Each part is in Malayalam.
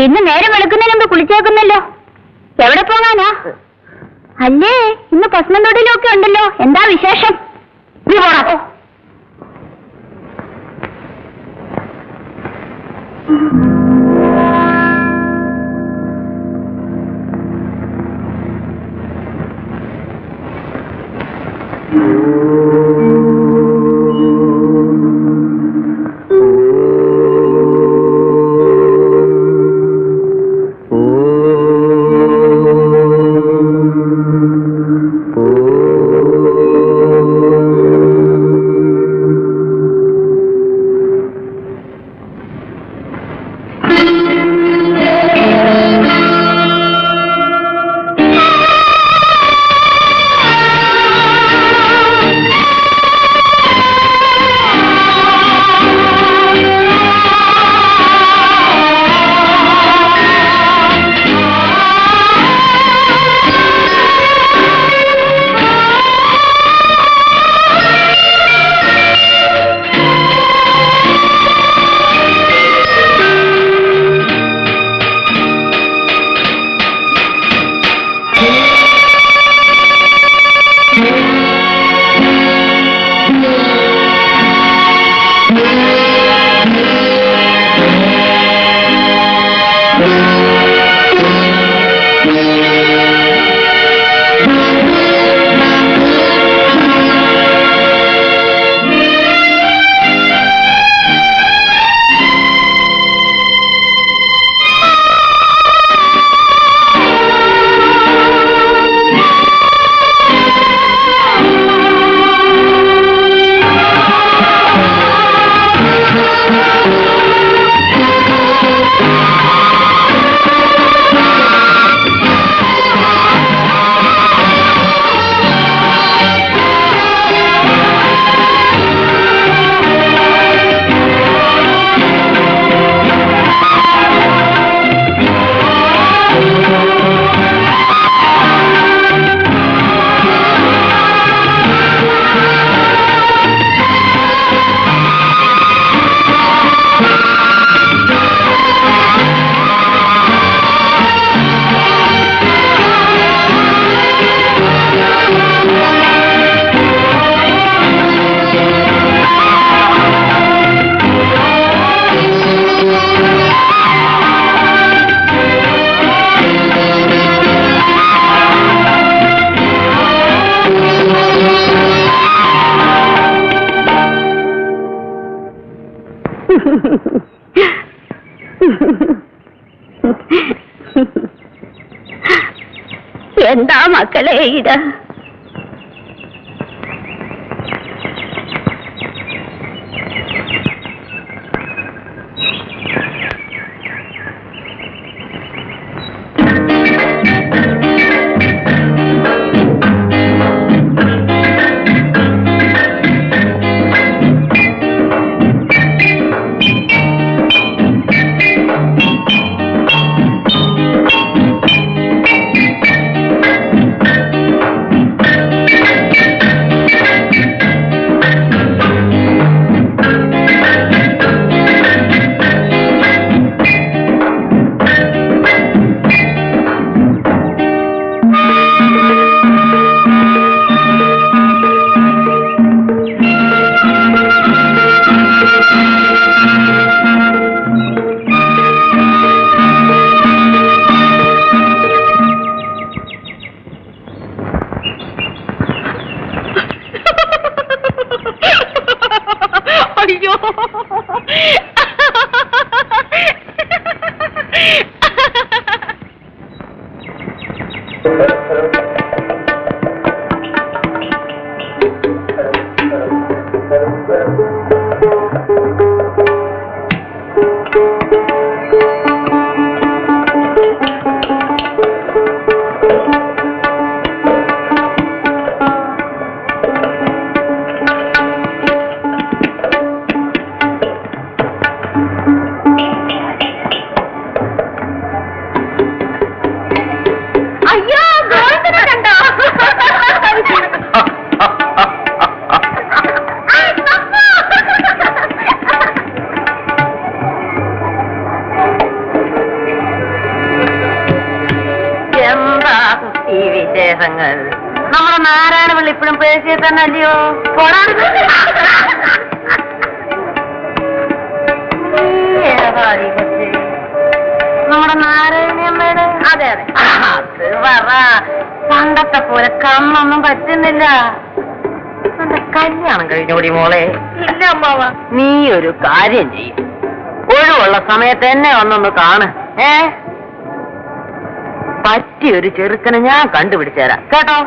ഇന്ന് നേരം വെളുക്കുന്നതിന് മുമ്പ് കുളിച്ചേക്കുന്നല്ലോ. എവിടെ പോകാനാ? അല്ലേ ഇന്ന് പസ്മന്തൊടിയിലൊക്കെ ഉണ്ടല്ലോ. എന്താ വിശേഷം? നീ പോടാ. എന്താ മക്കളെ ഇത്? പ്രവേശിയെ തന്നെ അല്ലയോ? നമ്മുടെ നാരായണിയമ്മയുടെ? അതെ അതെ, അത് പറ. പണ്ടത്തെ പോലെ കണ്ണൊന്നും പറ്റുന്നില്ല. എന്റെ കല്യാണം കഴിഞ്ഞോടി മോളെ? ഇല്ല അമ്മാവ. നീ ഒരു കാര്യം ചെയ്യും, ഒഴിവുള്ള സമയത്ത് എന്നെ ഒന്നൊന്ന് കാണ്. പറ്റിയൊരു ചെറുക്കനെ ഞാൻ കണ്ടുപിടിച്ചു തരാം കേട്ടോ.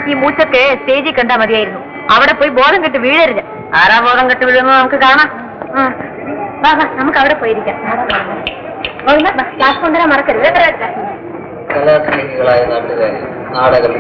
ഈ മൂച്ചക്ക് സ്റ്റേജിൽ കണ്ടാ മതിയായിരുന്നു. അവിടെ പോയി ബോധം കെട്ട് വീഴരുത്. ആരാ ബോധം കെട്ട് വീഴുന്നത് നമുക്ക് കാണാം. നമുക്ക് അവിടെ പോയിരിക്കാം. ക്ലാസ് കൊണ്ടുവരാൻ മറക്കരുത്. കലാസ്നേഹികളായ നാട്ടുകാരെ, നാടകം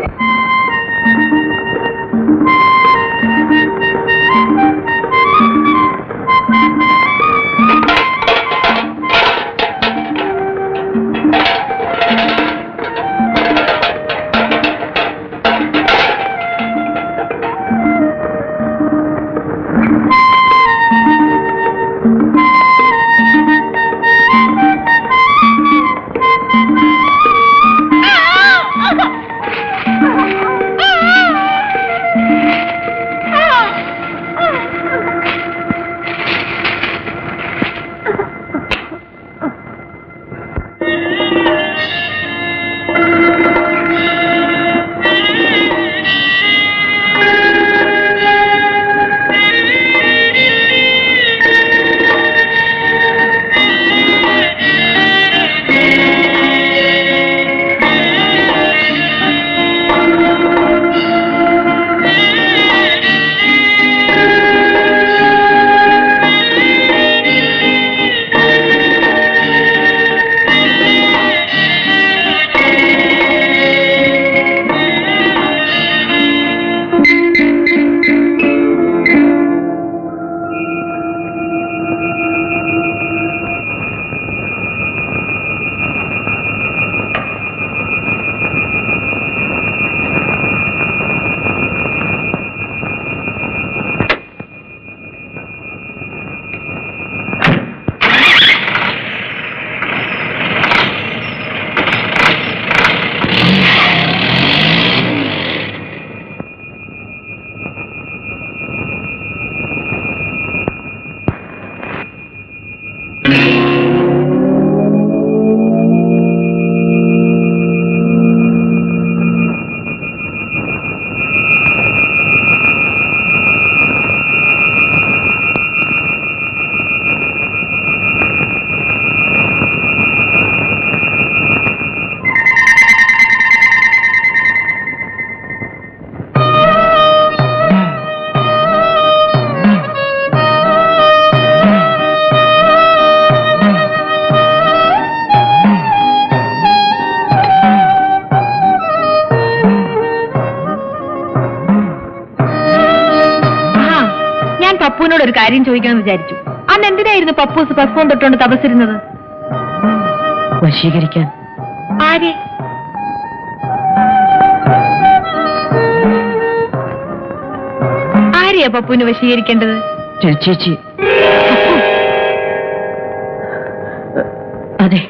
പപ്പുവിനോട് ഒരു കാര്യം ചോദിക്കാമെന്ന് വിചാരിച്ചു. അന്ന് എന്തിനായിരുന്നു പപ്പൂസ് പസ്പം തൊട്ടുകൊണ്ട് തപസ്സിരുന്നത്? വശീകരിക്കാൻ. ആരെ? ആരെയാ പപ്പുവിന് വശീകരിക്കേണ്ടത്? ചേച്ചി. അതെ.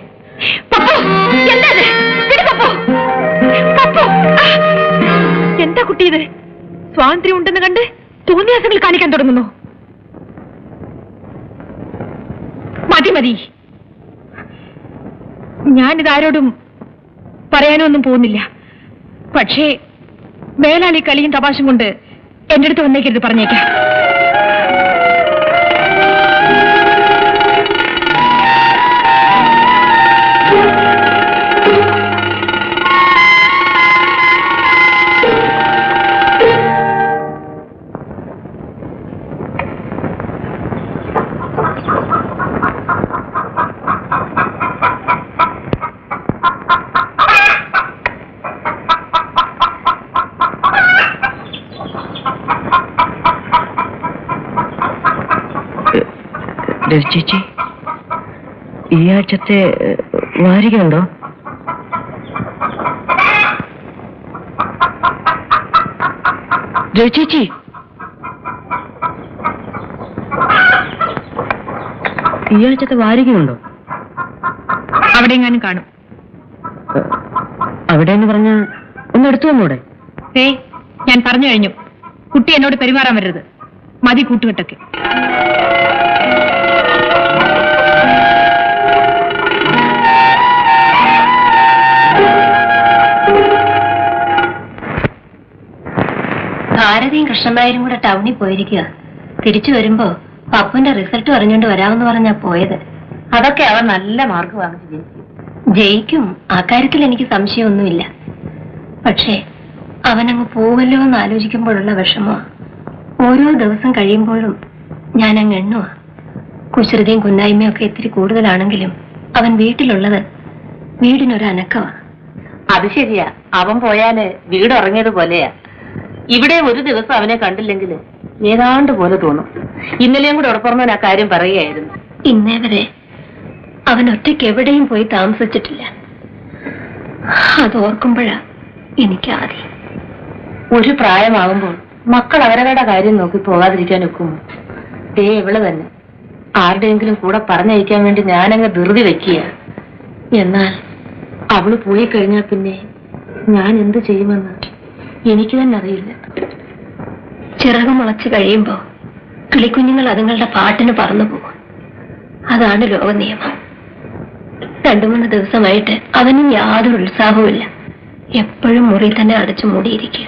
എന്താ കുട്ടി ഇത്? സ്വാതന്ത്ര്യം ഉണ്ടെന്ന് കണ്ട് തോന്നിയാസങ്ങൾ കാണിക്കാൻ തുടങ്ങുന്നു. മതി മതി, ഞാനിതാരോടും പറയാനൊന്നും പോകുന്നില്ല. പക്ഷേ വേലാളി കളിയും തമാശം കൊണ്ട് എന്റെ അടുത്ത് വന്നേക്കരുത്, പറഞ്ഞേക്കാം. ചേച്ചി, ഈ ആഴ്ചത്തെ വാരികയുണ്ടോ? ചേച്ചി, ഈ ആഴ്ചത്തെ വാരികയുണ്ടോ? അവിടെ എങ്ങാനും കാണും. അവിടെ എന്ന് പറഞ്ഞ ഒന്ന് എടുത്തു വന്നൂടെ? ഞാൻ പറഞ്ഞു കഴിഞ്ഞു, കുട്ടി എന്നോട് പെരുമാറാൻ വരരുത്. മതി കൂട്ടുകെട്ടൊക്കെ. ഭാരതിയും കൃഷ്ണനായരും കൂടെ ടൗണിൽ പോയിരിക്കുക. തിരിച്ചു വരുമ്പോ പപ്പുന്റെ റിസൾട്ട് അറിഞ്ഞുകൊണ്ട് വരാമെന്ന് പറഞ്ഞാ പോയത്. അതൊക്കെ അവൻ നല്ല മാർക്ക് വാങ്ങിച്ച് ജയിക്കും. ജയിക്കും, ആ കാര്യത്തിൽ എനിക്ക് സംശയമൊന്നുമില്ല. പക്ഷേ അവനങ്ങ് പോവല്ലോ എന്ന് ആലോചിക്കുമ്പോഴുള്ള വിഷമോ ഓരോ ദിവസം കഴിയുമ്പോഴും ഞാനങ്ങ് എണ്ണുവാ. കുസൃതിയും കുന്നായ്മയും ഒക്കെ ഇത്തിരി കൂടുതലാണെങ്കിലും അവൻ വീട്ടിലുള്ളത് വീടിനൊരനക്കവാ. അത് ശരിയാ, അവൻ പോയാല് വീട് ഉറങ്ങിയതുപോലെയാ. ഇവിടെ ഒരു ദിവസം അവനെ കണ്ടില്ലെങ്കിൽ ഏതാണ്ട് പോലെ തോന്നും. ഇന്നലെയും കൂടെ ഉറപ്പുറന്നവൻ ആ കാര്യം പറയുകയായിരുന്നു. ഇന്നേ വരെ അവൻ ഒറ്റയ്ക്ക് എവിടെയും പോയി താമസിച്ചിട്ടില്ല. അതോർക്കുമ്പോഴാ എനിക്ക് ആദ്യം. ഒരു പ്രായമാകുമ്പോൾ മക്കൾ അവരവരുടെ കാര്യം നോക്കി പോകാതിരിക്കാൻ ഒക്കുമോ? ഇവള് തന്നെ ആരുടെയെങ്കിലും കൂടെ പറഞ്ഞയക്കാൻ വേണ്ടി ഞാനങ്ങ് ധൃതി വെക്കുക. എന്നാൽ അവള് പോയി കഴിഞ്ഞാൽ പിന്നെ ഞാൻ എന്ത് ചെയ്യുമെന്ന് എനിക്ക് തന്നെ അറിയില്ല. ചിറക് മുളച്ച് കഴിയുമ്പോ കിളിക്കുഞ്ഞുങ്ങൾ അതുങ്ങളുടെ പാട്ടിന് പറന്നു പോകും. അതാണ് ലോക നിയമം. 2-3 ദിവസമായിട്ട് അവനും യാതൊരു ഉത്സാഹവുമില്ല. എപ്പോഴും മുറി തന്നെ അടച്ചു മൂടിയിരിക്കുക.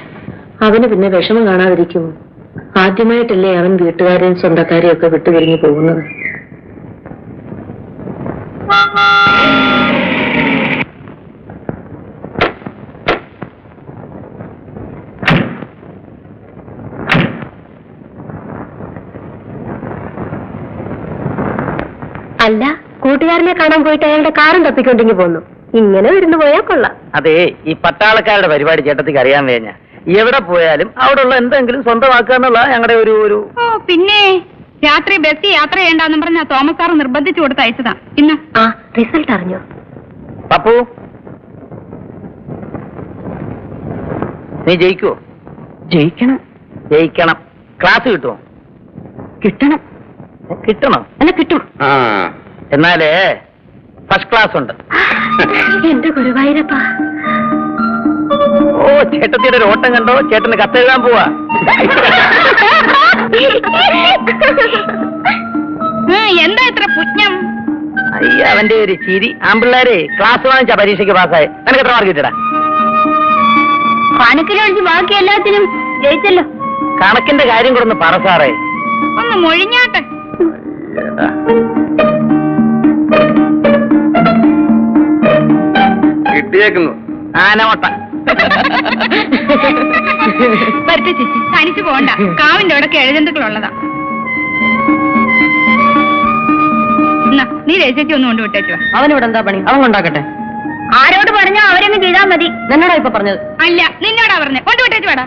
അവന് പിന്നെ വിഷമം കാണാതിരിക്കുമോ? ആദ്യമായിട്ടല്ലേ അവൻ വീട്ടുകാരെയും സ്വന്തക്കാരെയും ഒക്കെ വിട്ടുപിരിഞ്ഞു പോകുന്നത്. അല്ല, കൂട്ടുകാരനെ കാണാൻ പോയിട്ട് അയാളുടെ കാറും തപ്പിക്കൊണ്ടെങ്കിൽ പോന്നു. ഇങ്ങനെ ഇരുന്ന് പോയാൽ കൊള്ളാം. അതെ, ഈ പട്ടാളക്കാരുടെ പരിപാടി ചേട്ടത്തിക്ക് അറിയാൻ വേഞ്ഞ എവിടെ പോയാലും അവിടെ ഉള്ള എന്തെങ്കിലും സ്വന്തമാക്കുക എന്നുള്ള ഞങ്ങളുടെ ഒരു ഓ പിന്നെ രാത്രി ബസ് യാത്ര ചെയ്യണ്ടെന്ന് പറഞ്ഞ തോമസ് സാർ നിർബന്ധിച്ചു കൊടുത്ത് അയച്ചതാ. ഇന്ന് ആ റിസൾട്ട് അറിഞ്ഞോ? പപ്പു, നീ ജയിക്കുവോ? ജയിക്കണം. ജയിക്കണം. ക്ലാസ് കിട്ടുമോ? കിട്ടണം. കിട്ടണം. അല്ല, കിട്ടും. എന്നാലേ ഫസ്റ്റ് ക്ലാസ് ഉണ്ട്. എന്റെ ഗുരുവായൂരപ്പ. ഓ, ചേട്ടത്തിയുടെ ഒരു ഓട്ടം കണ്ടോ? ചേട്ടന് കത്തെഴുതാൻ പോവാ. എന്താ ഇത്ര പുണ്യം? അയ്യ, അവന്റെ ഒരു ചിരി. ആമ്പിള്ളേരെ ക്ലാസ് വാങ്ങിച്ച പരീക്ഷയ്ക്ക് പാസ്സായ. നിനക്ക് എത്ര മാർക്ക് കിട്ടടാ? കണക്കിലൊഴിച്ച് ബാക്കി എല്ലാത്തിനും ജയിച്ചല്ലോ. കണക്കിന്റെ കാര്യം കൂടെ ഒന്ന് പറ സാറേ. ഒന്ന് മൊഴിഞ്ഞാട്ടെ. കിട്ടിയേക്കുന്നു ആനമട്ട. പറ്റ ചേച്ചി, തനിച്ചു പോകണ്ട. കാവിന്റെ അവിടെ കിഴജന്തുക്കളുള്ളതാ. നീ രചേച്ചി ഒന്നും കൊണ്ട് വിട്ടേച്ചു. അവനിവിടെ എന്താ പണി? അവൻ കൊണ്ടാക്കട്ടെ. ആരോട് പറഞ്ഞോ അവരങ്ങ് ചെയ്താൽ മതി. എന്നോടാ ഇപ്പൊ പറഞ്ഞത്? അല്ല, നിന്നോടാ പറഞ്ഞേ. കൊണ്ട് വിട്ടേച്ചു വേടാ.